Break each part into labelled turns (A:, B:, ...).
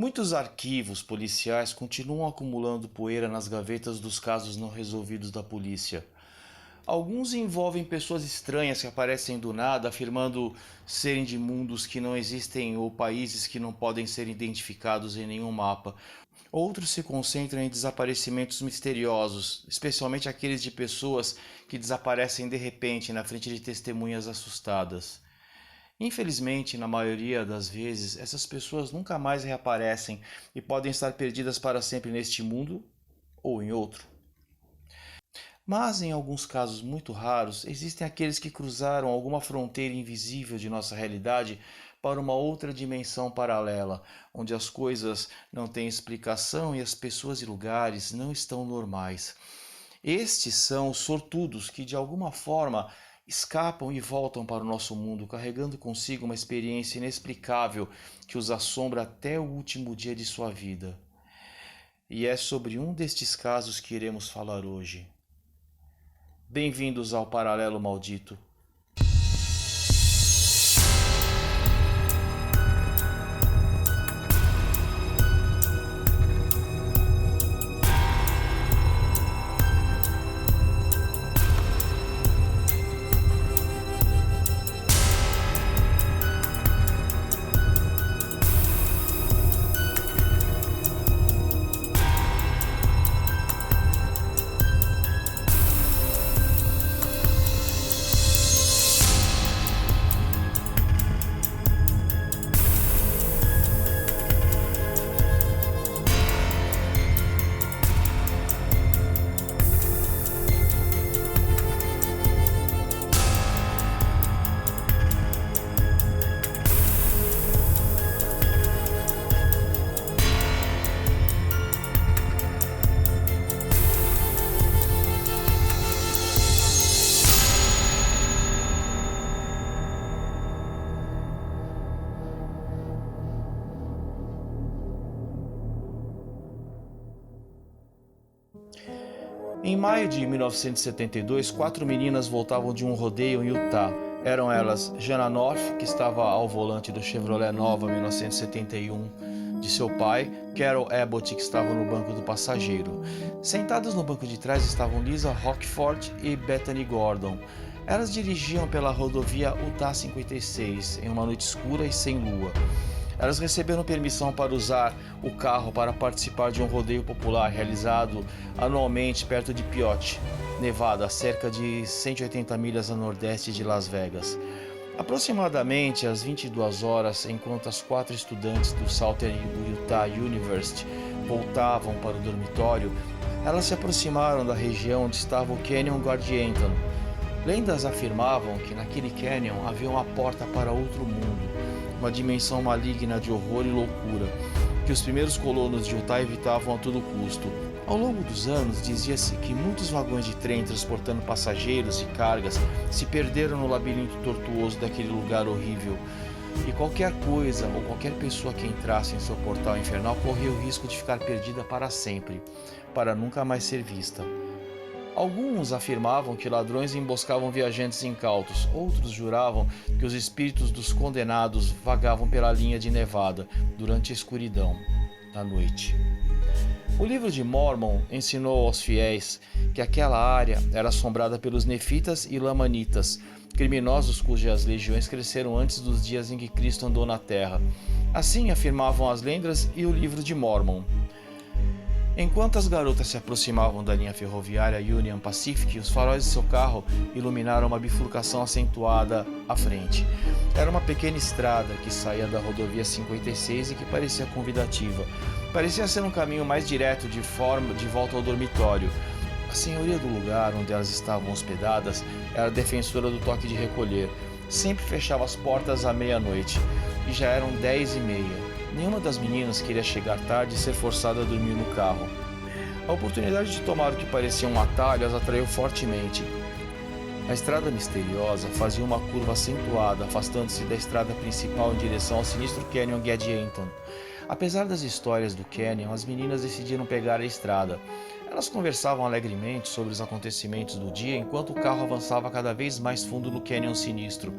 A: Muitos arquivos policiais continuam acumulando poeira nas gavetas dos casos não resolvidos da polícia. Alguns envolvem pessoas estranhas que aparecem do nada, afirmando serem de mundos que não existem ou países que não podem ser identificados em nenhum mapa. Outros se concentram em desaparecimentos misteriosos, especialmente aqueles de pessoas que desaparecem de repente na frente de testemunhas assustadas. Infelizmente, na maioria das vezes, essas pessoas nunca mais reaparecem e podem estar perdidas para sempre neste mundo ou em outro. Mas, em alguns casos muito raros, existem aqueles que cruzaram alguma fronteira invisível de nossa realidade para uma outra dimensão paralela, onde as coisas não têm explicação e as pessoas e lugares não estão normais. Estes são os sortudos que, de alguma forma, escapam e voltam para o nosso mundo, carregando consigo uma experiência inexplicável que os assombra até o último dia de sua vida. E é sobre um destes casos que iremos falar hoje. Bem-vindos ao Paralelo Maldito. Em maio de 1972, 4 meninas voltavam de um rodeio em Utah. Eram elas Jana North, que estava ao volante do Chevrolet Nova 1971 de seu pai, Carol Abbott, que estava no banco do passageiro. Sentadas no banco de trás estavam Lisa Rockford e Bethany Gordon. Elas dirigiam pela rodovia Utah 56 em uma noite escura e sem lua. Elas receberam permissão para usar o carro para participar de um rodeio popular realizado anualmente perto de Peyote, Nevada, a cerca de 180 milhas a nordeste de Las Vegas. Aproximadamente às 22 horas, enquanto as 4 estudantes do Southern Utah University voltavam para o dormitório, elas se aproximaram da região onde estava o Canyon Guardianton. Lendas afirmavam que naquele canyon havia uma porta para outro mundo, uma dimensão maligna de horror e loucura, que os primeiros colonos de Utah evitavam a todo custo. Ao longo dos anos, dizia-se que muitos vagões de trem transportando passageiros e cargas se perderam no labirinto tortuoso daquele lugar horrível, e qualquer coisa ou qualquer pessoa que entrasse em seu portal infernal corria o risco de ficar perdida para sempre, para nunca mais ser vista. Alguns afirmavam que ladrões emboscavam viajantes incautos, outros juravam que os espíritos dos condenados vagavam pela linha de Nevada durante a escuridão da noite. O livro de Mormon ensinou aos fiéis que aquela área era assombrada pelos nefitas e lamanitas, criminosos cujas legiões cresceram antes dos dias em que Cristo andou na terra. Assim afirmavam as lendas e o livro de Mormon. Enquanto as garotas se aproximavam da linha ferroviária Union Pacific, os faróis de seu carro iluminaram uma bifurcação acentuada à frente. Era uma pequena estrada que saía da rodovia 56 e que parecia convidativa. Parecia ser um caminho mais direto de volta ao dormitório. A senhoria do lugar onde elas estavam hospedadas era defensora do toque de recolher. Sempre fechava as portas à meia-noite, e já eram 10h30. Nenhuma das meninas queria chegar tarde e ser forçada a dormir no carro. A oportunidade de tomar o que parecia um atalho as atraiu fortemente. A estrada misteriosa fazia uma curva acentuada, afastando-se da estrada principal em direção ao sinistro Canyon Guardianton. Apesar das histórias do Canyon, as meninas decidiram pegar a estrada. Elas conversavam alegremente sobre os acontecimentos do dia enquanto o carro avançava cada vez mais fundo no Canyon sinistro.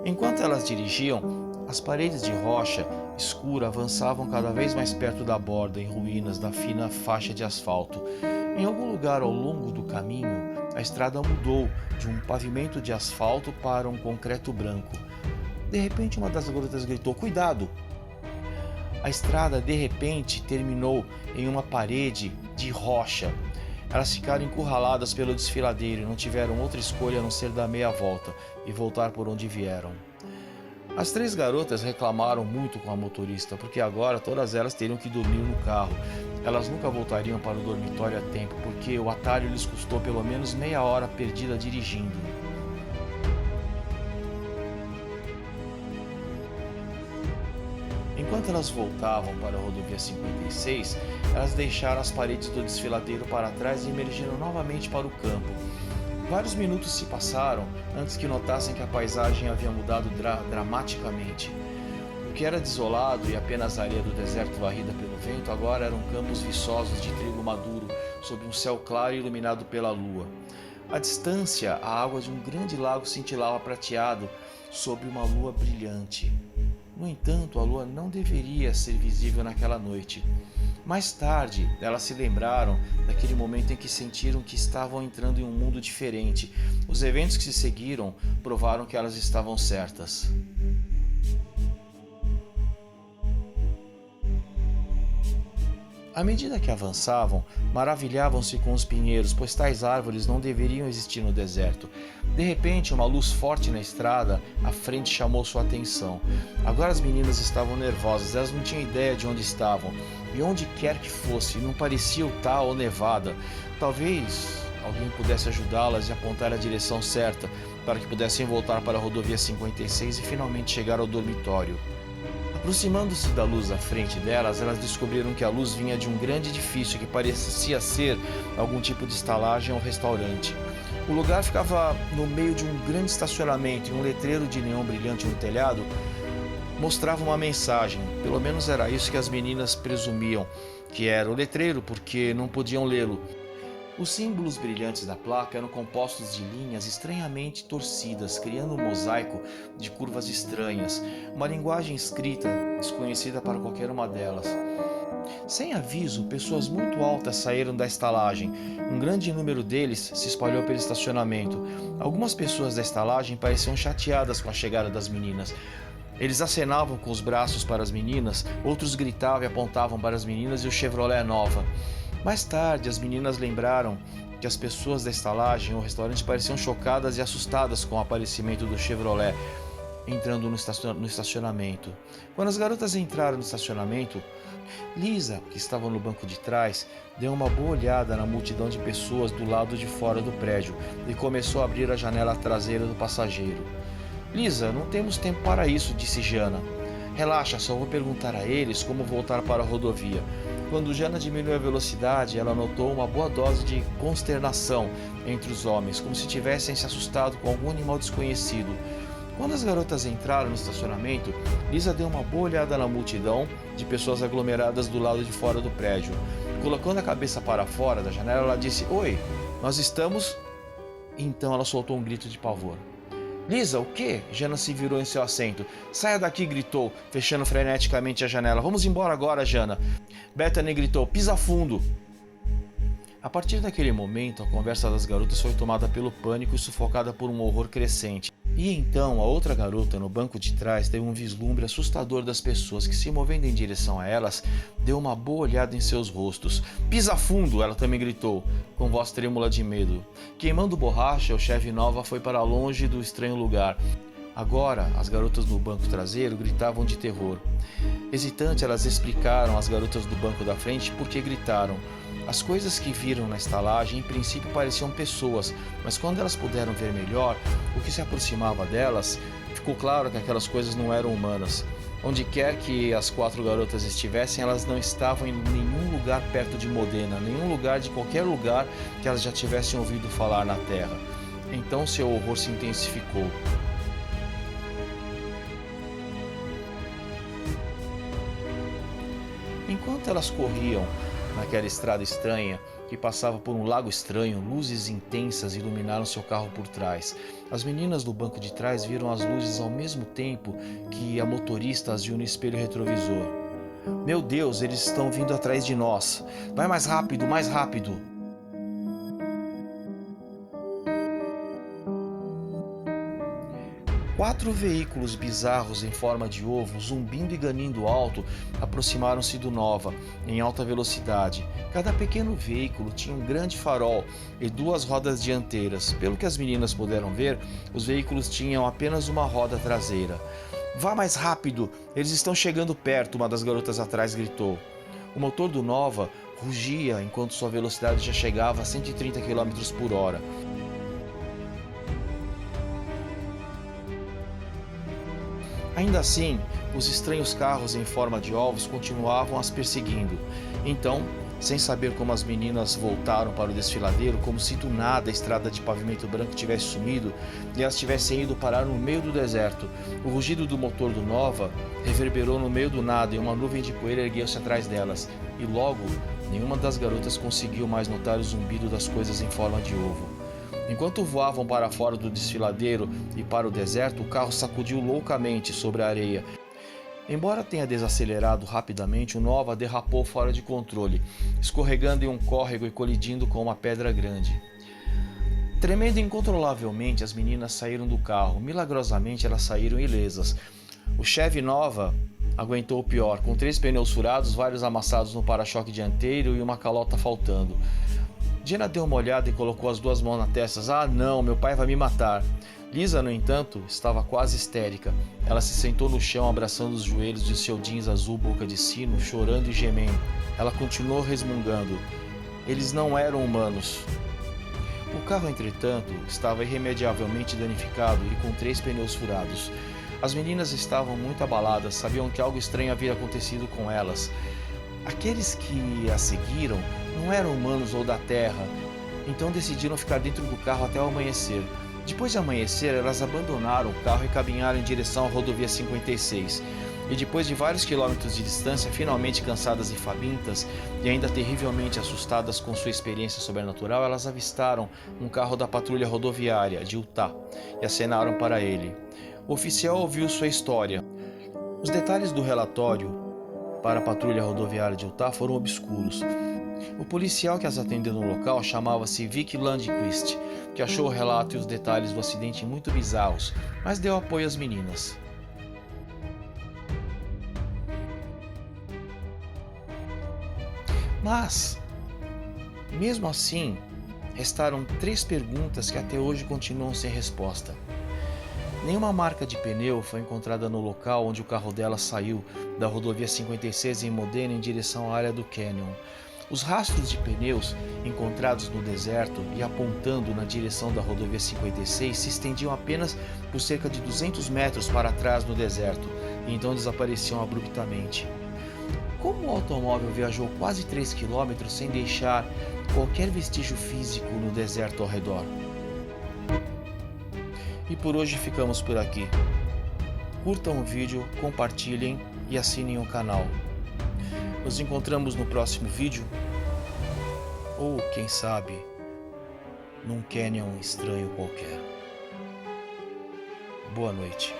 A: Enquanto elas dirigiam, as paredes de rocha escura avançavam cada vez mais perto da borda, em ruínas da fina faixa de asfalto. Em algum lugar ao longo do caminho, a estrada mudou de um pavimento de asfalto para um concreto branco. De repente, uma das garotas gritou: "Cuidado!" A estrada, de repente, terminou em uma parede de rocha. Elas ficaram encurraladas pelo desfiladeiro e não tiveram outra escolha a não ser dar meia volta e voltar por onde vieram. As três garotas reclamaram muito com a motorista, porque agora todas elas teriam que dormir no carro. Elas nunca voltariam para o dormitório a tempo, porque o atalho lhes custou pelo menos meia hora perdida dirigindo. Enquanto elas voltavam para a rodovia 56, elas deixaram as paredes do desfiladeiro para trás e emergiram novamente para o campo. Vários minutos se passaram antes que notassem que a paisagem havia mudado dramaticamente. O que era desolado e apenas a areia do deserto varrida pelo vento agora eram campos viçosos de trigo maduro sob um céu claro e iluminado pela lua. À distância, a água de um grande lago cintilava prateado sob uma lua brilhante. No entanto, a lua não deveria ser visível naquela noite. Mais tarde, elas se lembraram daquele momento em que sentiram que estavam entrando em um mundo diferente. Os eventos que se seguiram provaram que elas estavam certas. À medida que avançavam, maravilhavam-se com os pinheiros, pois tais árvores não deveriam existir no deserto. De repente, uma luz forte na estrada à frente chamou sua atenção. Agora as meninas estavam nervosas, elas não tinham ideia de onde estavam. E onde quer que fosse, não parecia Utah ou Nevada. Talvez alguém pudesse ajudá-las e apontar a direção certa para que pudessem voltar para a rodovia 56 e finalmente chegar ao dormitório. Aproximando-se da luz à frente delas, elas descobriram que a luz vinha de um grande edifício que parecia ser algum tipo de estalagem ou restaurante. O lugar ficava no meio de um grande estacionamento e um letreiro de neon brilhante no telhado mostrava uma mensagem. Pelo menos era isso que as meninas presumiam que era o letreiro, porque não podiam lê-lo. Os símbolos brilhantes da placa eram compostos de linhas estranhamente torcidas, criando um mosaico de curvas estranhas, uma linguagem escrita desconhecida para qualquer uma delas. Sem aviso, pessoas muito altas saíram da estalagem. Um grande número deles se espalhou pelo estacionamento. Algumas pessoas da estalagem pareciam chateadas com a chegada das meninas. Eles acenavam com os braços para as meninas, outros gritavam e apontavam para as meninas e o Chevrolet Nova. Mais tarde, as meninas lembraram que as pessoas da estalagem ou restaurante pareciam chocadas e assustadas com o aparecimento do Chevrolet entrando no estacionamento. Quando as garotas entraram no estacionamento, Lisa, que estava no banco de trás, deu uma boa olhada na multidão de pessoas do lado de fora do prédio e começou a abrir a janela traseira do passageiro. "Lisa, não temos tempo para isso", disse Jana. "Relaxa, só vou perguntar a eles como voltar para a rodovia." Quando Jana diminuiu a velocidade, ela notou uma boa dose de consternação entre os homens, como se tivessem se assustado com algum animal desconhecido. Quando as garotas entraram no estacionamento, Lisa deu uma boa olhada na multidão de pessoas aglomeradas do lado de fora do prédio. Colocando a cabeça para fora da janela, ela disse: "Oi, nós estamos..." Então ela soltou um grito de pavor. "Lisa, o quê?" Jana se virou em seu assento. "Saia daqui", gritou, fechando freneticamente a janela. "Vamos embora agora, Jana." Bethany gritou: "Pisa fundo." A partir daquele momento, a conversa das garotas foi tomada pelo pânico e sufocada por um horror crescente. E então, a outra garota, no banco de trás, teve um vislumbre assustador das pessoas que, se movendo em direção a elas, deu uma boa olhada em seus rostos. "Pisa fundo!" ela também gritou, com voz trêmula de medo. Queimando borracha, o chefe Nova foi para longe do estranho lugar. Agora, as garotas no banco traseiro gritavam de terror. Hesitante, elas explicaram às garotas do banco da frente por que gritaram. As coisas que viram na estalagem em princípio pareciam pessoas, mas quando elas puderam ver melhor o que se aproximava delas, ficou claro que aquelas coisas não eram humanas. Onde quer que as quatro garotas estivessem, elas não estavam em nenhum lugar perto de Modena, nenhum lugar de qualquer lugar que elas já tivessem ouvido falar na Terra. Então seu horror se intensificou. Enquanto elas corriam Naquela estrada estranha, que passava por um lago estranho, luzes intensas iluminaram seu carro por trás. As meninas do banco de trás viram as luzes ao mesmo tempo que a motorista as viu no espelho retrovisor. Meu Deus, eles estão vindo atrás de nós. Vai mais rápido, mais rápido. Quatro veículos bizarros em forma de ovo, zumbindo e ganindo alto, aproximaram-se do Nova, em alta velocidade. Cada pequeno veículo tinha um grande farol e duas rodas dianteiras. Pelo que as meninas puderam ver, os veículos tinham apenas uma roda traseira. Vá mais rápido! Eles estão chegando perto, uma das garotas atrás gritou. O motor do Nova rugia enquanto sua velocidade já chegava a 130 km por hora. Ainda assim, os estranhos carros em forma de ovos continuavam as perseguindo. Então, sem saber como as meninas voltaram para o desfiladeiro, como se do nada a estrada de pavimento branco tivesse sumido e elas tivessem ido parar no meio do deserto. O rugido do motor do Nova reverberou no meio do nada e uma nuvem de poeira ergueu-se atrás delas. E logo, nenhuma das garotas conseguiu mais notar o zumbido das coisas em forma de ovo. Enquanto voavam para fora do desfiladeiro e para o deserto, o carro sacudiu loucamente sobre a areia. Embora tenha desacelerado rapidamente, o Nova derrapou fora de controle, escorregando em um córrego e colidindo com uma pedra grande. Tremendo incontrolavelmente, as meninas saíram do carro. Milagrosamente, elas saíram ilesas. O Chevy Nova aguentou o pior, com 3 pneus furados, vários amassados no para-choque dianteiro e uma calota faltando. Jenna deu uma olhada e colocou as 2 mãos na testa. Ah, não, meu pai vai me matar. Lisa, no entanto, estava quase histérica. Ela se sentou no chão, abraçando os joelhos de seu jeans azul boca de sino, chorando e gemendo. Ela continuou resmungando. Eles não eram humanos. O carro, entretanto, estava irremediavelmente danificado e com 3 pneus furados. As meninas estavam muito abaladas, sabiam que algo estranho havia acontecido com elas. Aqueles que a seguiram não eram humanos ou da Terra, então decidiram ficar dentro do carro até o amanhecer. Depois de amanhecer, elas abandonaram o carro e caminharam em direção à rodovia 56. E depois de vários quilômetros de distância, finalmente cansadas e famintas, e ainda terrivelmente assustadas com sua experiência sobrenatural, elas avistaram um carro da patrulha rodoviária de Utah e acenaram para ele. O oficial ouviu sua história. Os detalhes do relatório para a patrulha rodoviária de Utah foram obscuros. O policial que as atendeu no local chamava-se Vic Lundquist, que achou o relato e os detalhes do acidente muito bizarros, mas deu apoio às meninas. Mas, mesmo assim, restaram 3 perguntas que até hoje continuam sem resposta. Nenhuma marca de pneu foi encontrada no local onde o carro dela saiu da rodovia 56 em Modena em direção à área do Canyon. Os rastros de pneus encontrados no deserto e apontando na direção da rodovia 56 se estendiam apenas por cerca de 200 metros para trás no deserto e então desapareciam abruptamente. Como o automóvel viajou quase 3 km sem deixar qualquer vestígio físico no deserto ao redor? E por hoje ficamos por aqui. Curtam o vídeo, compartilhem e assinem o canal. Nos encontramos no próximo vídeo, ou quem sabe, num canyon estranho qualquer. Boa noite.